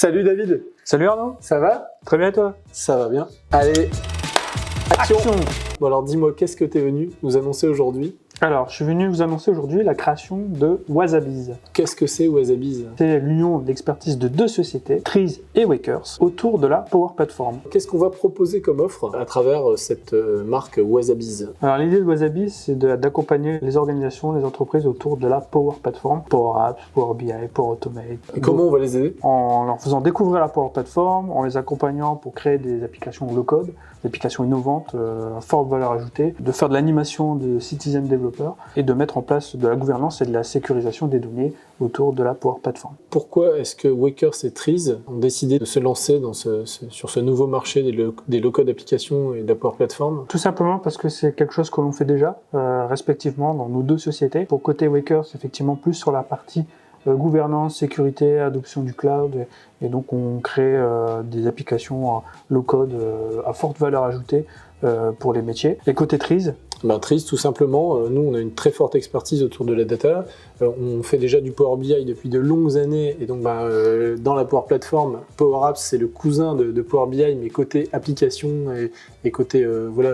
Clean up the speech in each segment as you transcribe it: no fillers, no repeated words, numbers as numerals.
Salut David. Salut Arnaud. Ça va? Très bien et toi? Ça va bien. Allez, action. Bon alors dis-moi, qu'est-ce que tu es venu nous annoncer aujourd'hui? Alors, je suis venu vous annoncer aujourd'hui la création de Wasabiz. Qu'est-ce que c'est Wasabiz? C'est l'union d'expertise de deux sociétés, Trees et Wakers, autour de la Power Platform. Qu'est-ce qu'on va proposer comme offre à travers cette marque Wasabiz? Alors, l'idée de Wasabiz, c'est d'accompagner les organisations, les entreprises autour de la Power Platform, Power Apps, Power BI, Power Automate. Et comment on va les aider? En leur faisant découvrir la Power Platform, en les accompagnant pour créer des applications low-code, des applications innovantes, à forte valeur ajoutée, de faire de l'animation de citizen developers et de mettre en place de la gouvernance et de la sécurisation des données autour de la Power Platform. Pourquoi est-ce que Wakers et Trees ont décidé de se lancer sur ce nouveau marché des low-code applications et de la Power Platform? Tout simplement parce que c'est quelque chose que l'on fait déjà, respectivement, dans nos deux sociétés. Pour côté Wakers, effectivement, plus sur la partie gouvernance, sécurité, adoption du cloud, et donc on crée des applications low-code à forte valeur ajoutée pour les métiers. Et côté Trees, Trees, tout simplement, nous on a une très forte expertise autour de la data, on fait déjà du Power BI depuis de longues années, et donc dans la Power Platform, Power Apps c'est le cousin de Power BI, mais côté application et côté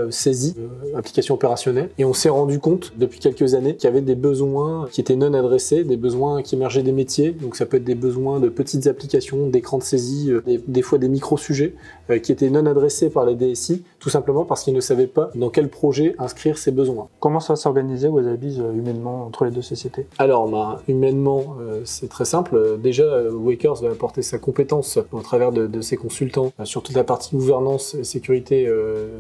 saisie, application opérationnelle, et on s'est rendu compte depuis quelques années qu'il y avait des besoins qui étaient non adressés, des besoins qui émergeaient des métiers, donc ça peut être des besoins de petites applications, d'écrans de saisie, des fois des micro-sujets qui étaient non adressés par les DSI, tout simplement parce qu'ils ne savaient pas dans quel projet inscrire ces besoins. Comment ça va s'organiser Wasabiz humainement entre les deux sociétés? Alors, humainement, c'est très simple. Déjà, Wakers va apporter sa compétence au travers de ses consultants sur toute la partie gouvernance et sécurité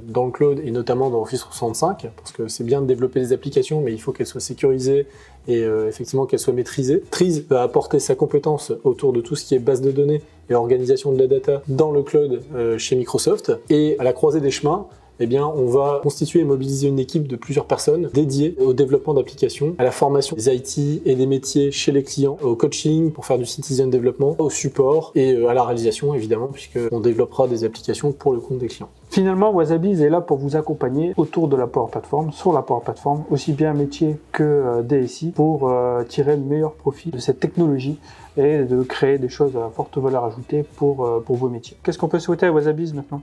dans le cloud et notamment dans Office 365, parce que c'est bien de développer des applications, mais il faut qu'elles soient sécurisées et effectivement qu'elles soient maîtrisées. Trees va apporter sa compétence autour de tout ce qui est base de données et organisation de la data dans le cloud chez Microsoft. Et à la croisée des chemins, on va constituer et mobiliser une équipe de plusieurs personnes dédiées au développement d'applications, à la formation des IT et des métiers chez les clients, au coaching pour faire du citizen development, au support et à la réalisation évidemment, puisqu'on développera des applications pour le compte des clients. Finalement, Wasabiz est là pour vous accompagner autour de la Power Platform, sur la Power Platform, aussi bien métier que DSI, pour tirer le meilleur profit de cette technologie et de créer des choses à forte valeur ajoutée pour vos métiers. Qu'est-ce qu'on peut souhaiter à Wasabiz maintenant ?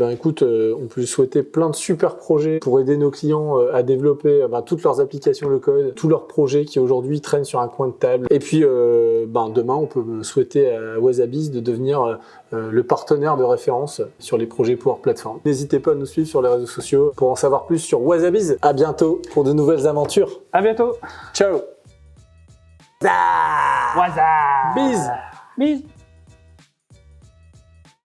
Écoute, on peut lui souhaiter plein de super projets pour aider nos clients à développer toutes leurs applications low-code, tous leurs projets qui aujourd'hui traînent sur un coin de table. Et puis, demain, on peut souhaiter à Wasabiz de devenir le partenaire de référence sur les projets Power Platform. N'hésitez pas à nous suivre sur les réseaux sociaux pour en savoir plus sur Wasabiz. À bientôt pour de nouvelles aventures. À bientôt. Ciao. Wasabiz. Bise. Bise.